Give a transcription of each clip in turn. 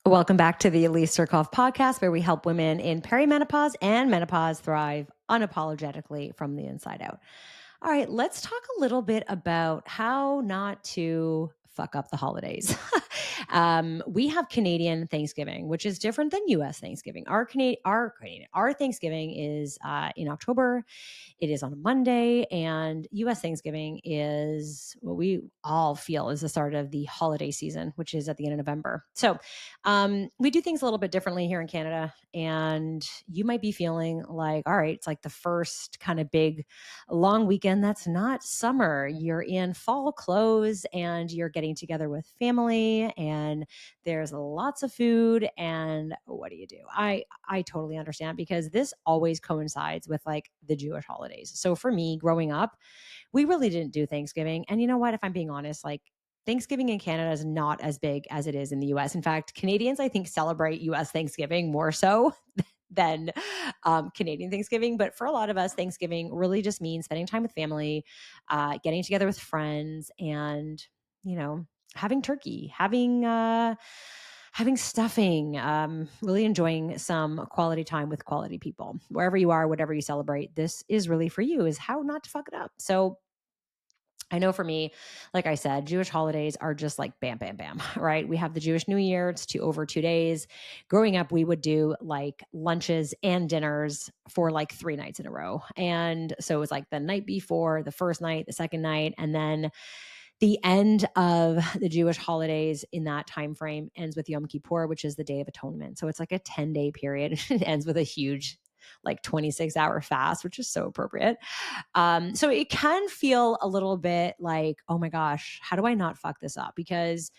Welcome back to the Elise podcast, where we help women in perimenopause and menopause thrive unapologetically from the inside out. All right, let's talk a little bit about how not to fuck up the holidays. We have Canadian Thanksgiving, which is different than U.S. Thanksgiving. Our Thanksgiving is in October. It is on a Monday, and U.S. Thanksgiving is what we all feel is the start of the holiday season, which is at the end of November. So we do things a little bit differently here in Canada, and you might be feeling like, all right, it's like the first kind of big long weekend that's not summer. You're in fall clothes and you're getting together with family, and there's lots of food. And what do you do? I totally understand, because this always coincides with like the Jewish holidays. So for me, growing up, we really didn't do Thanksgiving. And you know what? If I'm being honest, like Thanksgiving in Canada is not as big as it is in the US. In fact, Canadians, I think, celebrate US Thanksgiving more so than Canadian Thanksgiving. But for a lot of us, Thanksgiving really just means spending time with family, getting together with friends, and, you know, having turkey, having stuffing, really enjoying some quality time with quality people. Wherever you are, whatever you celebrate, this is really for you, is how not to fuck it up. So I know for me, like I said, Jewish holidays are just like bam, bam, bam, right? We have the Jewish New Year. It's over 2 days. Growing up, we would do like lunches and dinners for like 3 nights in a row. And so it was like the night before, the first night, the second night, and then the end of the Jewish holidays in that time frame ends with Yom Kippur, which is the Day of Atonement. So it's like a 10-day period. It ends with a huge like 26-hour fast, which is so appropriate. So it can feel a little bit like, oh my gosh, how do I not fuck this up? Because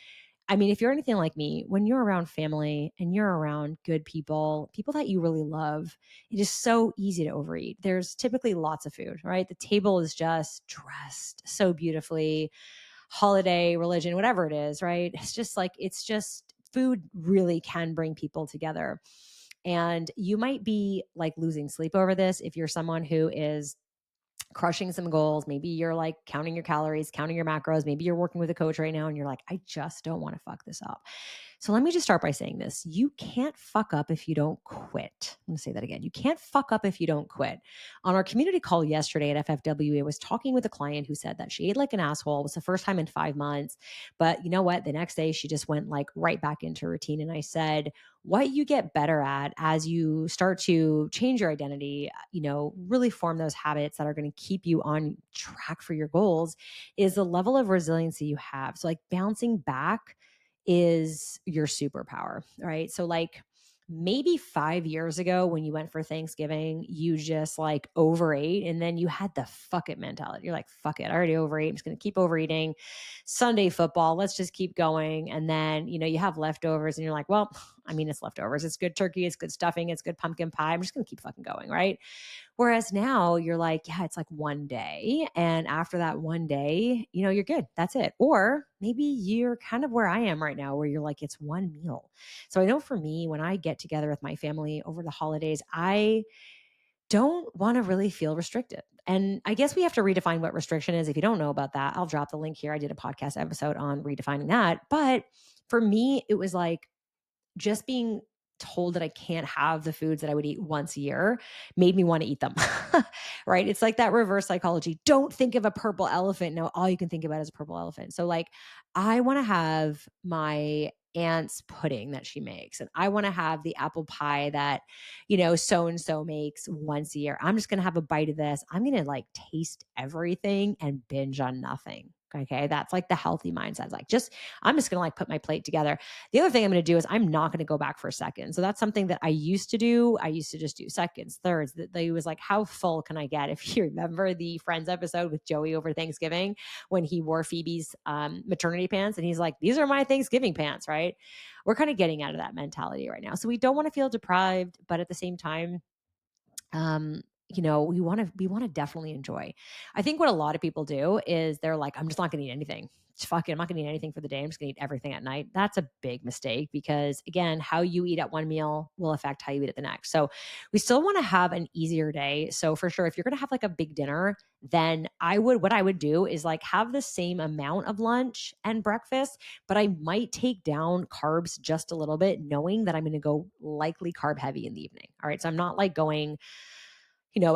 I mean, if you're anything like me, when you're around family and you're around good people, people that you really love, it is so easy to overeat. There's typically lots of food, right? The table is just dressed so beautifully, holiday, religion, whatever it is, right? It's just food really can bring people together. And you might be like losing sleep over this if you're someone who is crushing some goals. Maybe you're like counting your calories, counting your macros. Maybe you're working with a coach right now and you're like, I just don't want to fuck this up. So let me just start by saying this. You can't fuck up if you don't quit. I'm going to say that again. You can't fuck up if you don't quit. On our community call yesterday at FFW, I was talking with a client who said that she ate like an asshole. It was the first time in 5 months. But you know what? The next day, she just went like right back into routine. And I said, what you get better at as you start to change your identity, really form those habits that are going to keep you on track for your goals, is the level of resiliency you have. So like bouncing back is your superpower, right? So like maybe 5 years ago when you went for Thanksgiving, you just like overate, and then you had the fuck it mentality. You're like, fuck it, I already overate. I'm just going to keep overeating. Sunday football, let's just keep going. And then, you have leftovers and you're like, well, I mean, it's leftovers. It's good turkey. It's good stuffing. It's good pumpkin pie. I'm just going to keep fucking going, right? Whereas now you're like, yeah, it's like one day. And after that one day, you're good. That's it. Or maybe you're kind of where I am right now, where you're like, it's one meal. So I know for me, when I get together with my family over the holidays, I don't want to really feel restricted. And I guess we have to redefine what restriction is. If you don't know about that, I'll drop the link here. I did a podcast episode on redefining that. But for me, it was like, just being told that I can't have the foods that I would eat once a year made me want to eat them. Right? It's like that reverse psychology. Don't think of a purple elephant. No, all you can think about is a purple elephant. So like I want to have my aunt's pudding that she makes, and I want to have the apple pie that, so and so makes once a year. I'm just going to have a bite of this. I'm going to like taste everything and binge on nothing. Okay? That's like the healthy mindset. It's like I'm just going to like put my plate together. The other thing I'm going to do is I'm not going to go back for seconds. So that's something that I used to do. I used to just do seconds, thirds. They was like, how full can I get? If you remember the Friends episode with Joey over Thanksgiving, when he wore Phoebe's maternity pants, and he's like, these are my Thanksgiving pants, right? We're kind of getting out of that mentality right now. So we don't want to feel deprived, but at the same time, we want to definitely enjoy. I think what a lot of people do is they're like, I'm just not going to eat anything. Just fuck it. I'm not going to eat anything for the day. I'm just going to eat everything at night. That's a big mistake because again, how you eat at one meal will affect how you eat at the next. So we still want to have an easier day. So for sure, if you're going to have like a big dinner, then what I would do is like have the same amount of lunch and breakfast, but I might take down carbs just a little bit, knowing that I'm going to go likely carb heavy in the evening. All right. So I'm not like going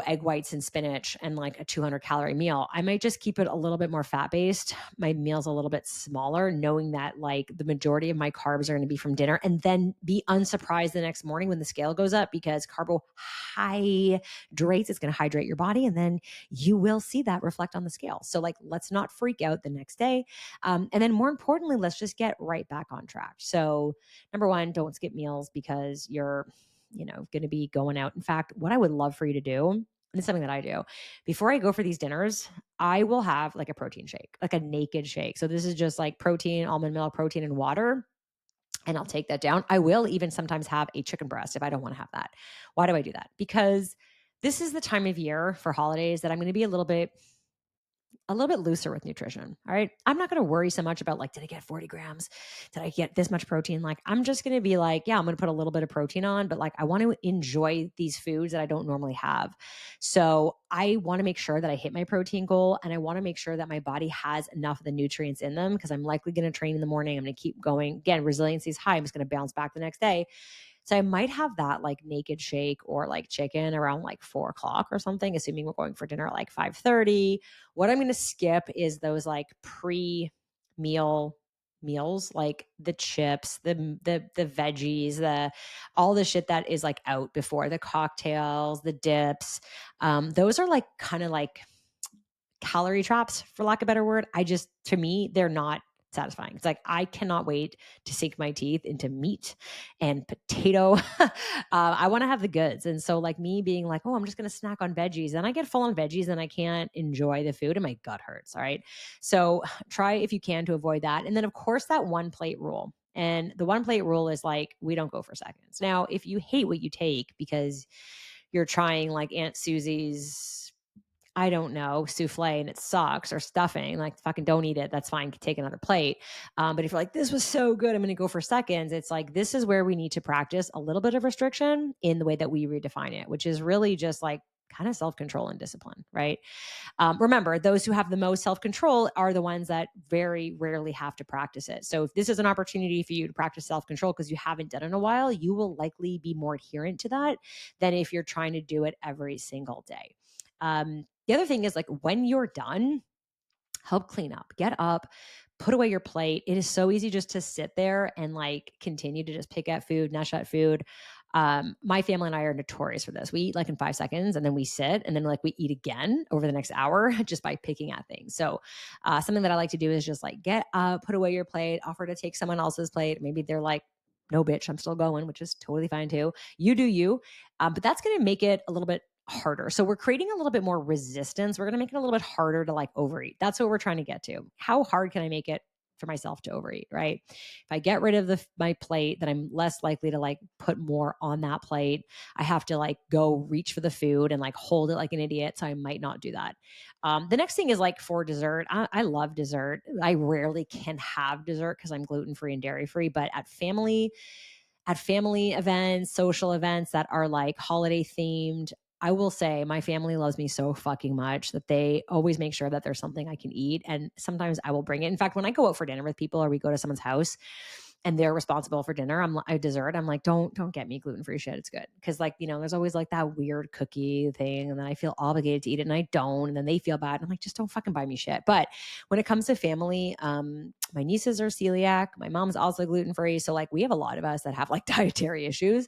egg whites and spinach and like a 200-calorie meal. I might just keep it a little bit more fat based. My meal's a little bit smaller, knowing that like the majority of my carbs are going to be from dinner, and then be unsurprised the next morning when the scale goes up because carbohydrates, it's going to hydrate your body, and then you will see that reflect on the scale. So like, let's not freak out the next day. And then more importantly, let's just get right back on track. So number one, don't skip meals because you're going to be going out. In fact, what I would love for you to do, and it's something that I do, before I go for these dinners, I will have like a protein shake, like a naked shake. So this is just like protein, almond milk, protein, and water. And I'll take that down. I will even sometimes have a chicken breast if I don't want to have that. Why do I do that? Because this is the time of year for holidays that I'm going to be a little bit looser with nutrition. All right. I'm not going to worry so much about like, did I get 40 grams? Did I get this much protein? Like, I'm just going to be like, yeah, I'm going to put a little bit of protein on, but like, I want to enjoy these foods that I don't normally have. So I want to make sure that I hit my protein goal, and I want to make sure that my body has enough of the nutrients in them because I'm likely going to train in the morning. I'm going to keep going. Again, resiliency is high. I'm just going to bounce back the next day. So I might have that like naked shake or like chicken around like 4 o'clock or something, assuming we're going for dinner at like 5:30. What I'm going to skip is those like meals, like the chips, the veggies, all the shit that is like out before, the cocktails, the dips. Those are like kind of like calorie traps, for lack of a better word. To me, they're not satisfying. It's like, I cannot wait to sink my teeth into meat and potato. I want to have the goods. And so like me being like, oh, I'm just going to snack on veggies, then I get full on veggies and I can't enjoy the food and my gut hurts. All right. So try if you can to avoid that. And then of course that one plate rule. And the one plate rule is like, we don't go for seconds. Now, if you hate what you take because you're trying like Aunt Susie's, I don't know, souffle and it sucks, or stuffing, like fucking don't eat it. That's fine. Take another plate. But if you're like, this was so good, I'm going to go for seconds. It's like, this is where we need to practice a little bit of restriction in the way that we redefine it, which is really just like kind of self-control and discipline, right? Remember, those who have the most self-control are the ones that very rarely have to practice it. So if this is an opportunity for you to practice self-control because you haven't done it in a while, you will likely be more adherent to that than if you're trying to do it every single day. The other thing is like, when you're done, help clean up, get up, put away your plate. It is so easy just to sit there and like continue to just pick at food, nash at food. My family and I are notorious for this. We eat like in 5 seconds and then we sit and then like we eat again over the next hour just by picking at things. So something that I like to do is just like get up, put away your plate, offer to take someone else's plate. Maybe they're like, no, bitch, I'm still going, which is totally fine too. You do you. But that's going to make it a little bit harder. So we're creating a little bit more resistance. We're going to make it a little bit harder to like overeat. That's what we're trying to get to. How hard can I make it for myself to overeat, right? If I get rid of my plate, then I'm less likely to like put more on that plate. I have to like go reach for the food and like hold it like an idiot. So I might not do that. The next thing is like for dessert. I love dessert. I rarely can have dessert because I'm gluten-free and dairy-free, but at family events, social events that are like holiday themed, I will say my family loves me so fucking much that they always make sure that there's something I can eat. And sometimes I will bring it. In fact, when I go out for dinner with people or we go to someone's house and they're responsible for dinner, dessert, I'm like, don't get me gluten-free shit. It's good. Cause like, there's always like that weird cookie thing. And then I feel obligated to eat it and I don't. And then they feel bad. And I'm like, just don't fucking buy me shit. But when it comes to family, my nieces are celiac. My mom's also gluten-free. So like we have a lot of us that have like dietary issues.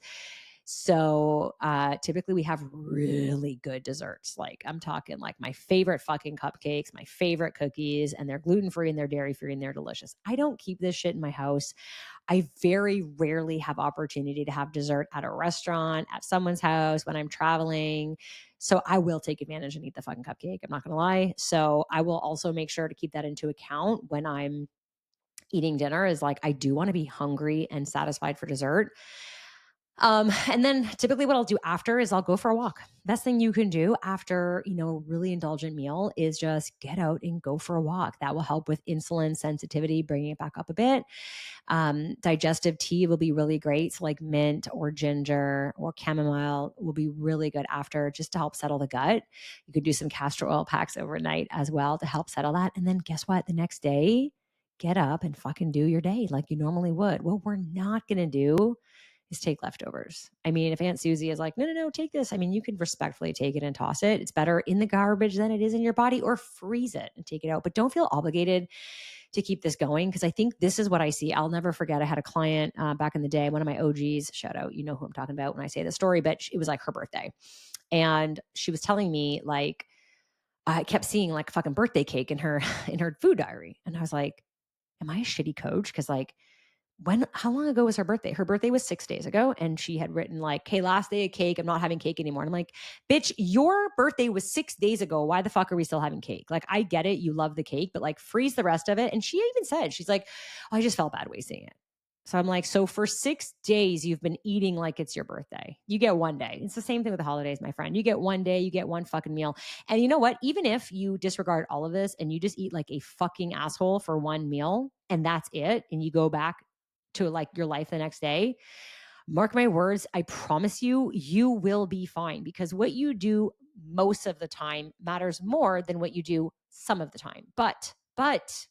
So typically we have really good desserts. Like I'm talking like my favorite fucking cupcakes, my favorite cookies, and they're gluten-free and they're dairy-free and they're delicious. I don't keep this shit in my house. I very rarely have opportunity to have dessert at a restaurant, at someone's house, when I'm traveling. So I will take advantage and eat the fucking cupcake. I'm not going to lie. So I will also make sure to keep that into account when I'm eating dinner, is like, I do want to be hungry and satisfied for dessert. And then typically what I'll do after is I'll go for a walk. Best thing you can do after, a really indulgent meal is just get out and go for a walk. That will help with insulin sensitivity, bringing it back up a bit. Digestive tea will be really great. So, like mint or ginger or chamomile will be really good after, just to help settle the gut. You could do some castor oil packs overnight as well to help settle that. And then guess what? The next day, get up and fucking do your day like you normally would. What we're not going to do is take leftovers. I mean, if Aunt Susie is like, no, no, no, take this. I mean, you can respectfully take it and toss it. It's better in the garbage than it is in your body, or freeze it and take it out. But don't feel obligated to keep this going, because I think this is what I see. I'll never forget. I had a client back in the day, one of my OGs, shout out, you know who I'm talking about when I say the story, but it was like her birthday. And she was telling me, like, I kept seeing like fucking birthday cake in her in her food diary. And I was like, am I a shitty coach? Because like, how long ago was her birthday? Her birthday was 6 days ago. And she had written like, hey, last day of cake, I'm not having cake anymore. And I'm like, bitch, your birthday was 6 days ago. Why the fuck are we still having cake? Like, I get it. You love the cake, but like freeze the rest of it. And she even said, she's like, oh, I just felt bad wasting it. So I'm like, so for 6 days, you've been eating like it's your birthday. You get one day. It's the same thing with the holidays, my friend. You get one day, you get one fucking meal. And you know what? Even if you disregard all of this and you just eat like a fucking asshole for one meal and that's it, and you go back to like your life the next day, mark my words, I promise you, you will be fine, because what you do most of the time matters more than what you do some of the time. But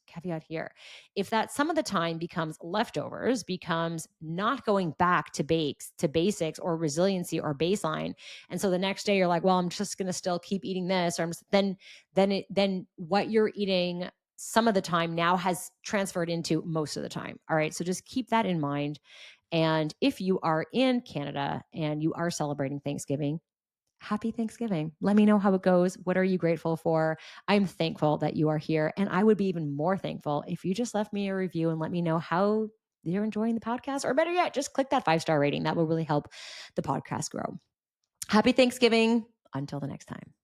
caveat here, if that some of the time becomes leftovers, becomes not going back to basics or resiliency or baseline, and so the next day you're like, well, I'm just going to still keep eating this, or then what you're eating some of the time now has transferred into most of the time. All right, so just keep that in mind. And if you are in Canada and you are celebrating Thanksgiving, happy Thanksgiving. Let me know how it goes. What are you grateful for? I'm thankful that you are here. And I would be even more thankful if you just left me a review and let me know how you're enjoying the podcast. Or better yet, just click that 5-star rating. That will really help the podcast grow. Happy Thanksgiving. Until the next time.